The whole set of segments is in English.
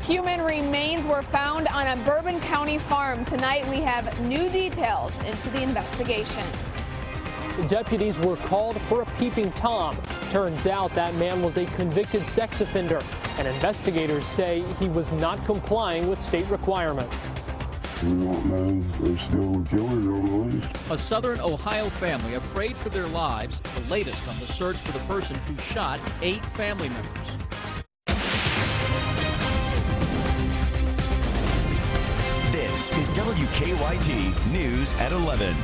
Human remains were found on a Bourbon County farm. Tonight we have new details into the investigation. Deputies were called for a peeping Tom. Turns out that man was a convicted sex offender, and investigators say he was not complying with state requirements. We don't know if they're still killers or released. A southern Ohio family afraid for their lives, the latest on the search for the person who shot 8 family members. This is WKYT News at 11.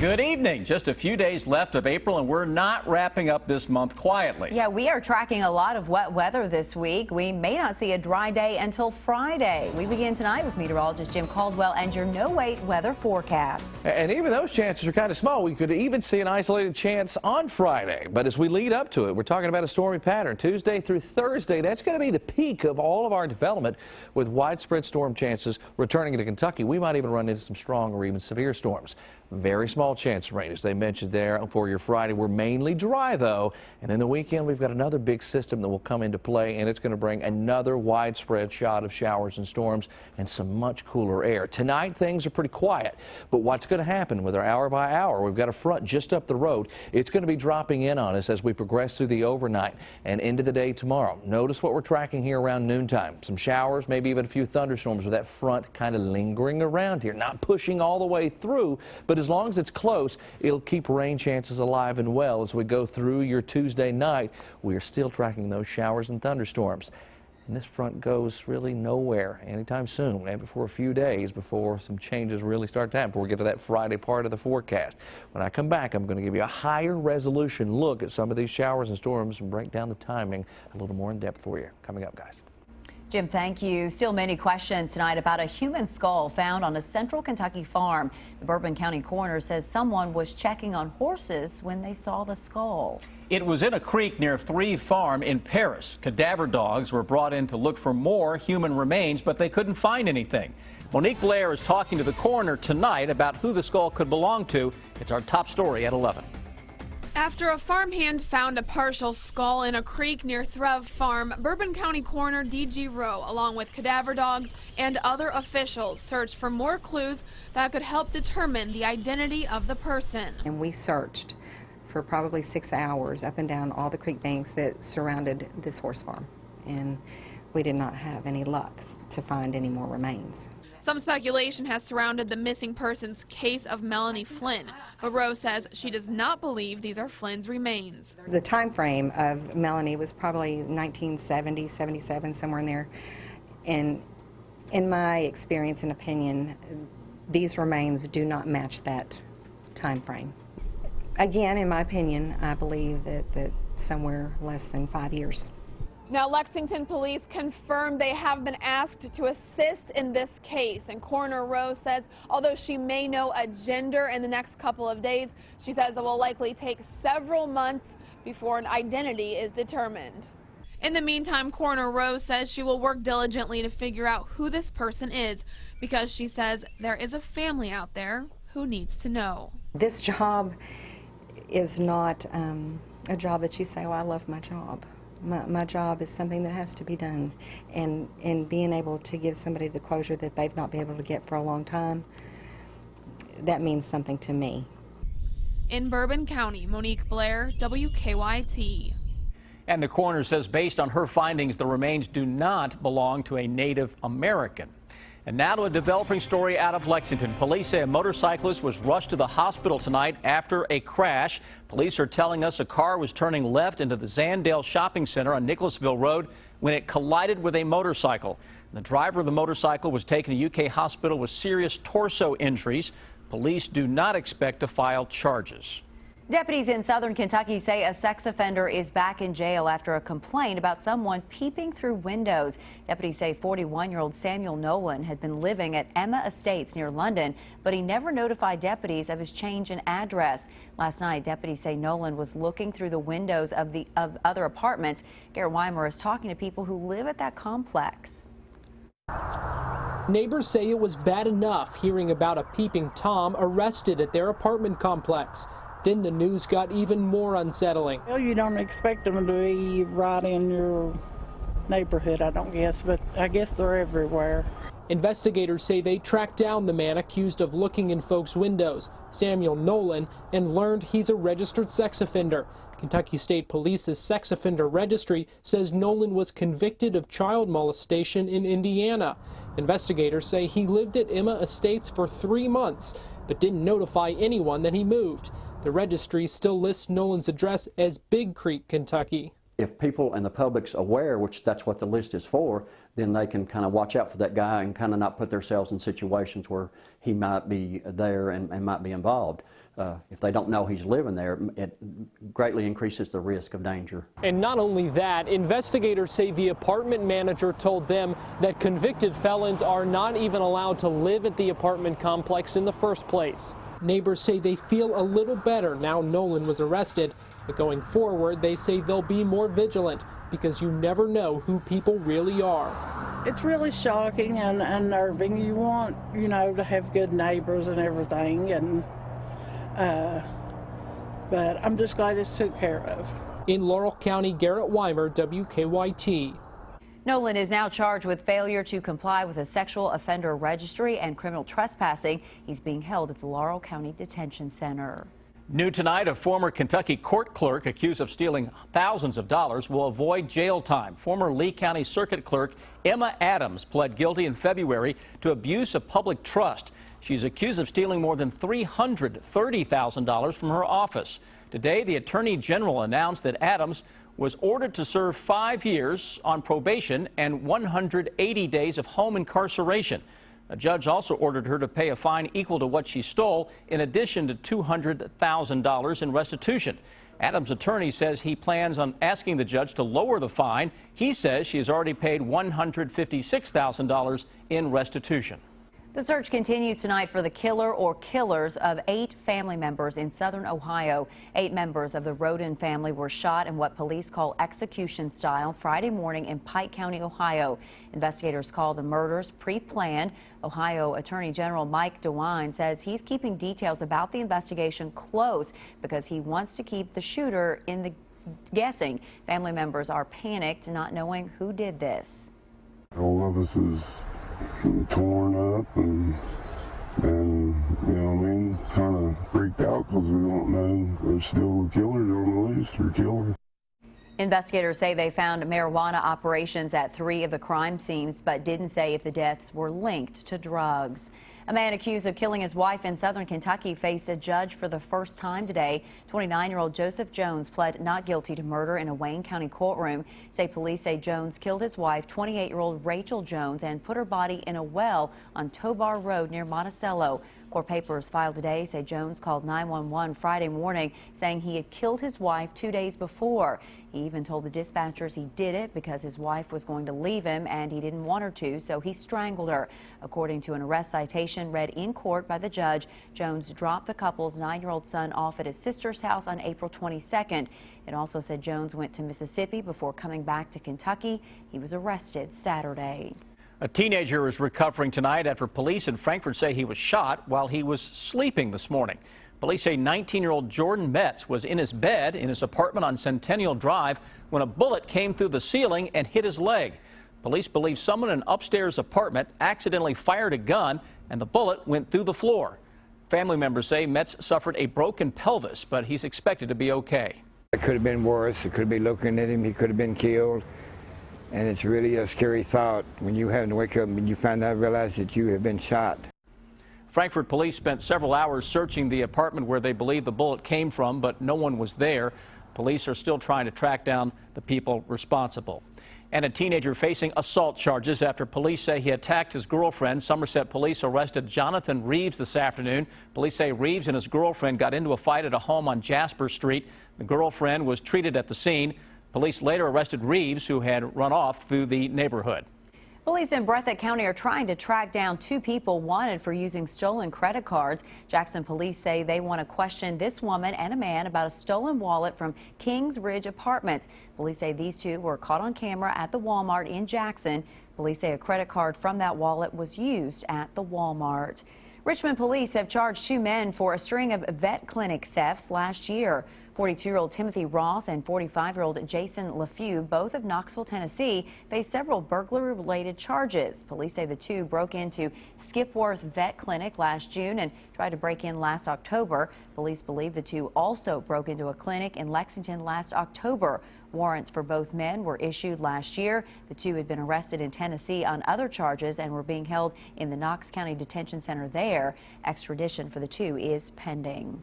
Good evening. Just a few days left of April, and we're not wrapping up this month quietly. Yeah, we are tracking a lot of wet weather this week. We may not see a dry day until Friday. We begin tonight with meteorologist Jim Caldwell and your no-wait weather forecast. And even those chances are kind of small. We could even see an isolated chance on Friday. But as we lead up to it, we're talking about a stormy pattern. Tuesday through Thursday, that's going to be the peak of all of our development with widespread storm chances returning to Kentucky. We might even run into some strong or even severe storms. Very small chance of rain, as they mentioned there for your Friday. We're mainly dry, though. And then the weekend, we've got another big system that will come into play, and it's going to bring another widespread shot of showers and storms and some much cooler air. Tonight, things are pretty quiet. But what's going to happen with our hour by hour? We've got a front just up the road. It's going to be dropping in on us as we progress through the overnight and into the day tomorrow. Notice what we're tracking here around noontime. Some showers, maybe even a few thunderstorms with that front kind of lingering around here. Not pushing all the way through, but as long as it's close, it'll keep rain chances alive and well as we go through your Tuesday night. We are still tracking those showers and thunderstorms. And this front goes really nowhere anytime soon, maybe for a few days before some changes really start to happen, before we get to that Friday part of the forecast. When I come back, I'm going to give you a higher resolution look at some of these showers and storms and break down the timing a little more in depth for you. Coming up, guys. Jim, thank you. Still many questions tonight about a human skull found on a central Kentucky farm. The Bourbon County coroner says someone was checking on horses when they saw the skull. It was in a creek near Three Farm in Paris. Cadaver dogs were brought in to look for more human remains, but they couldn't find anything. Monique Blair is talking to the coroner tonight about who the skull could belong to. It's our top story at 11. After a farmhand found a partial skull in a creek near Threv Farm, Bourbon County Coroner D.G. Rowe, along with cadaver dogs and other officials, searched for more clues that could help determine the identity of the person. And we searched for probably 6 hours up and down all the creek banks that surrounded this horse farm, and we did not have any luck to find any more remains. Some speculation has surrounded the missing persons case of Melanie Flynn, but Rowe says she does not believe these are Flynn's remains. The time frame of Melanie was probably 1970, 77, somewhere in there. And in my experience and opinion, these remains do not match that time frame. Again, in my opinion, I believe that somewhere less than 5 years. Now, Lexington police confirmed they have been asked to assist in this case. And Coroner Rowe says although she may know a gender in the next couple of days, she says it will likely take several months before an identity is determined. In the meantime, Coroner Rowe says she will work diligently to figure out who this person is, because she says there is a family out there who needs to know. This job is not a job that you say, oh, I love my job. My job is something that has to be done, and being able to give somebody the closure that they've not been able to get for a long time, that means something to me. In Bourbon County, Monique Blair, WKYT. And the coroner says based on her findings, the remains do not belong to a Native American. And now to a developing story out of Lexington. Police say a motorcyclist was rushed to the hospital tonight after a crash. Police are telling us a car was turning left into the Zandale Shopping Center on Nicholasville Road when it collided with a motorcycle. The driver of the motorcycle was taken to UK Hospital with serious torso injuries. Police do not expect to file charges. Deputies in southern Kentucky say a sex offender is back in jail after a complaint about someone peeping through windows. Deputies say 41-year-old Samuel Nolan had been living at Emma Estates near London, but he never notified deputies of his change in address. Last night, deputies say Nolan was looking through the windows of other apartments. Garrett Weimer is talking to people who live at that complex. Neighbors say it was bad enough hearing about a peeping Tom arrested at their apartment complex. Then the news got even more unsettling. Well, you don't expect them to be right in your neighborhood, I don't guess, but I guess they're everywhere. Investigators say they tracked down the man accused of looking in folks' windows, Samuel Nolan, and learned he's a registered sex offender. Kentucky State Police's sex offender registry says Nolan was convicted of child molestation in Indiana. Investigators say he lived at Emma Estates for 3 months, but didn't notify anyone that he moved. The registry still lists Nolan's address as Big Creek, Kentucky. If people and the public's aware, which that's what the list is for, then they can kind of watch out for that guy and kind of not put themselves in situations where he might be there and might be involved. If they don't know he's living there, it greatly increases the risk of danger. And not only that, investigators say the apartment manager told them that convicted felons are not even allowed to live at the apartment complex in the first place. Neighbors say they feel a little better now Nolan was arrested, but going forward, they say they'll be more vigilant because you never know who people really are. It's really shocking and unnerving. You want, to have good neighbors and everything, and but I'm just glad it's took care of. In Laurel County, Garrett Weimer, WKYT. Nolan is now charged with failure to comply with a sexual offender registry and criminal trespassing. He's being held at the Laurel County Detention Center. New tonight, a former Kentucky court clerk accused of stealing thousands of dollars will avoid jail time. Former Lee County Circuit Clerk Emma Adams pled guilty in February to abuse of public trust. She's accused of stealing more than $330,000 from her office. Today, the Attorney General announced that Adams was ordered to serve 5 years on probation and 180 days of home incarceration. A judge also ordered her to pay a fine equal to what she stole, in addition to $200,000 in restitution. Adams' attorney says he plans on asking the judge to lower the fine. He says she has already paid $156,000 in restitution. The search continues tonight for the killer or killers of 8 family members in southern Ohio. 8 members of the Roden family were shot in what police call execution style Friday morning in Pike County, Ohio. Investigators call the murders pre-planned. Ohio Attorney General Mike DeWine says he's keeping details about the investigation close because he wants to keep the shooter in the guessing. Family members are panicked, not knowing who did this. All of us is torn up and kind of freaked out because we don't know there's still a killer on the loose or killer. Investigators say they found marijuana operations at 3 of the crime scenes, but didn't say if the deaths were linked to drugs. A man accused of killing his wife in southern Kentucky faced a judge for the first time today. 29-year-old Joseph Jones pled not guilty to murder in a Wayne County courtroom. Police say Jones killed his wife, 28-year-old Rachel Jones, and put her body in a well on Tobar Road near Monticello. Court papers filed today say Jones called 911 Friday morning saying he had killed his wife 2 days before. He even told the dispatchers he did it because his wife was going to leave him and he didn't want her to, so he strangled her. According to an arrest citation read in court by the judge, Jones dropped the couple's 9-year-old son off at his sister's house on April 22nd. It also said Jones went to Mississippi before coming back to Kentucky. He was arrested Saturday. A teenager is recovering tonight after police in Frankfort say he was shot while he was sleeping this morning. Police say 19-year-old Jordan Metz was in his bed in his apartment on Centennial Drive when a bullet came through the ceiling and hit his leg. Police believe someone in an upstairs apartment accidentally fired a gun and the bullet went through the floor. Family members say Metz suffered a broken pelvis, but he's expected to be okay. It could have been worse. It could have been looking at him. He could have been killed. And it's really a scary thought when you have to wake up and you realize that you have been shot. Frankfort police spent several hours searching the apartment where they believe the bullet came from, but no one was there. Police are still trying to track down the people responsible. And a teenager facing assault charges after police say he attacked his girlfriend. Somerset police arrested Jonathan Reeves this afternoon. Police say Reeves and his girlfriend got into a fight at a home on Jasper Street. The girlfriend was treated at the scene. Police later arrested Reeves, who had run off through the neighborhood. Police in Breathitt County are trying to track down 2 people wanted for using stolen credit cards. Jackson police say they want to question this woman and a man about a stolen wallet from Kings Ridge Apartments. Police say these 2 were caught on camera at the Walmart in Jackson. Police say a credit card from that wallet was used at the Walmart. Richmond police have charged 2 men for a string of vet clinic thefts last year. 42-year-old Timothy Ross and 45-year-old Jason LaFew, both of Knoxville, Tennessee, face several burglary-related charges. Police say the two broke into Skipworth Vet Clinic last June and tried to break in last October. Police believe the two also broke into a clinic in Lexington last October. Warrants for both men were issued last year. The two had been arrested in Tennessee on other charges and were being held in the Knox County Detention Center there. Extradition for the two is pending.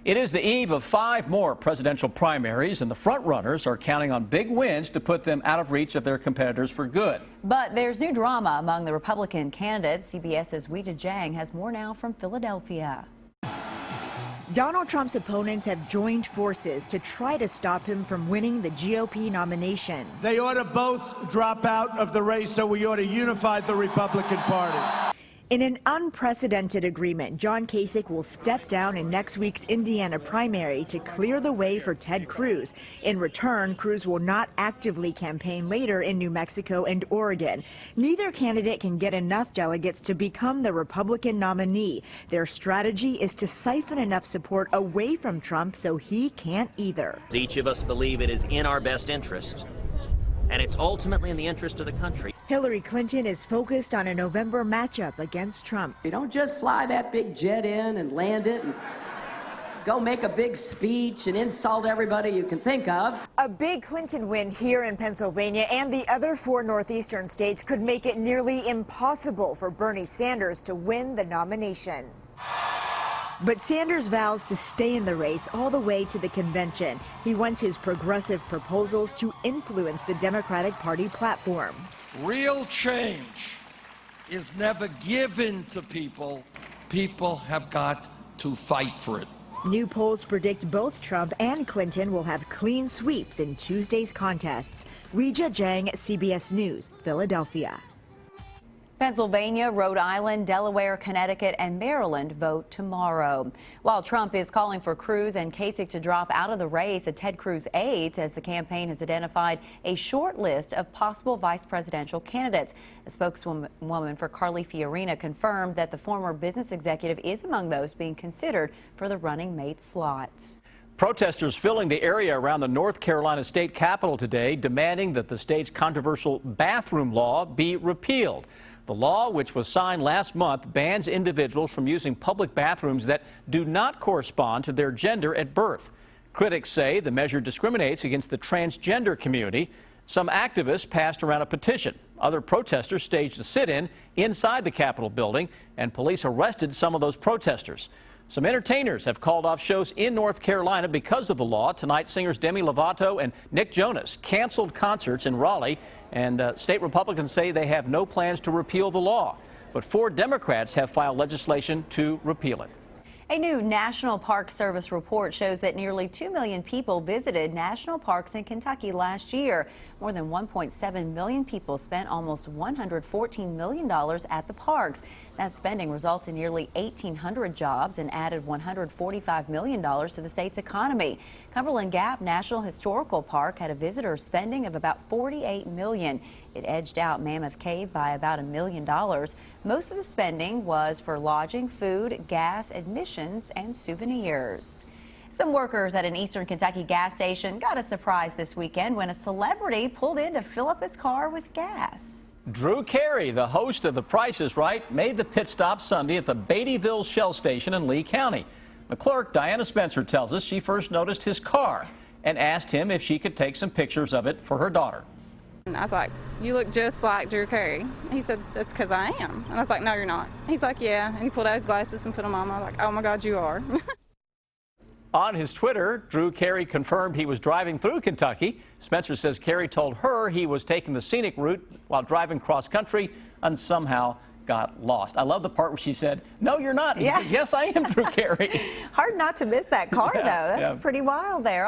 It is the eve of 5 more presidential primaries, and the frontrunners are counting on big wins to put them out of reach of their competitors for good. But there's new drama among the Republican candidates. CBS's Weijia Jiang has more now from Philadelphia. Donald Trump's opponents have joined forces to try to stop him from winning the GOP nomination. They ought to both drop out of the race, so we ought to unify the Republican Party. In an unprecedented agreement, John Kasich will step down in next week's Indiana primary to clear the way for Ted Cruz. In return, Cruz will not actively campaign later in New Mexico and Oregon. Neither candidate can get enough delegates to become the Republican nominee. Their strategy is to siphon enough support away from Trump so he can't either. Each of us believe it is in our best interest, and it's ultimately in the interest of the country. Hillary Clinton is focused on a November matchup against Trump. You don't just fly that big jet in and land it and go make a big speech and insult everybody you can think of. A big Clinton win here in Pennsylvania and the other 4 northeastern states could make it nearly impossible for Bernie Sanders to win the nomination. But Sanders vows to stay in the race all the way to the convention. He wants his progressive proposals to influence the Democratic Party platform. Real change is never given to people. People have got to fight for it. New polls predict both Trump and Clinton will have clean sweeps in Tuesday's contests. Weijia Jiang, CBS News, Philadelphia. Pennsylvania, Rhode Island, Delaware, Connecticut, and Maryland vote tomorrow. While Trump is calling for Cruz and Kasich to drop out of the race, a Ted Cruz aide says the campaign has identified a short list of possible vice presidential candidates. A spokeswoman for Carly Fiorina confirmed that the former business executive is among those being considered for the running mate slot. Protesters filling the area around the North Carolina state capitol today, demanding that the state's controversial bathroom law be repealed. The law, which was signed last month, bans individuals from using public bathrooms that do not correspond to their gender at birth. Critics say the measure discriminates against the transgender community. Some activists passed around a petition. Other protesters staged a sit-in inside the Capitol building, and police arrested some of those protesters. Some entertainers have called off shows in North Carolina because of the law. Tonight, singers Demi Lovato and Nick Jonas canceled concerts in Raleigh, and state Republicans say they have no plans to repeal the law. But 4 Democrats have filed legislation to repeal it. A new National Park Service report shows that nearly 2 million people visited national parks in Kentucky last year. More than 1.7 million people spent almost $114 million at the parks. That spending results in nearly 1,800 jobs and added $145 million to the state's economy. Cumberland Gap National Historical Park had a visitor spending of about $48 million. It edged out Mammoth Cave by about $1 million. Most of the spending was for lodging, food, gas, admissions, and souvenirs. Some workers at an Eastern Kentucky gas station got a surprise this weekend when a celebrity pulled in to fill up his car with gas. Drew Carey, the host of The Price is Right, made the pit stop Sunday at the Beattyville Shell Station in Lee County. The clerk, Diana Spencer, tells us she first noticed his car and asked him if she could take some pictures of it for her daughter. And I was like, "You look just like Drew Carey." He said, "That's because I am." And I was like, "No, you're not." He's like, "Yeah." And he pulled out his glasses and put them on. I was like, "Oh my God, you are." On his Twitter, Drew Carey confirmed he was driving through Kentucky. Spencer says Carey told her he was taking the scenic route while driving cross country and somehow got lost. I love the part where she said, "No, you're not." He says, "Yes, I am Drew Carey." Hard not to miss that car, though. That's pretty wild there.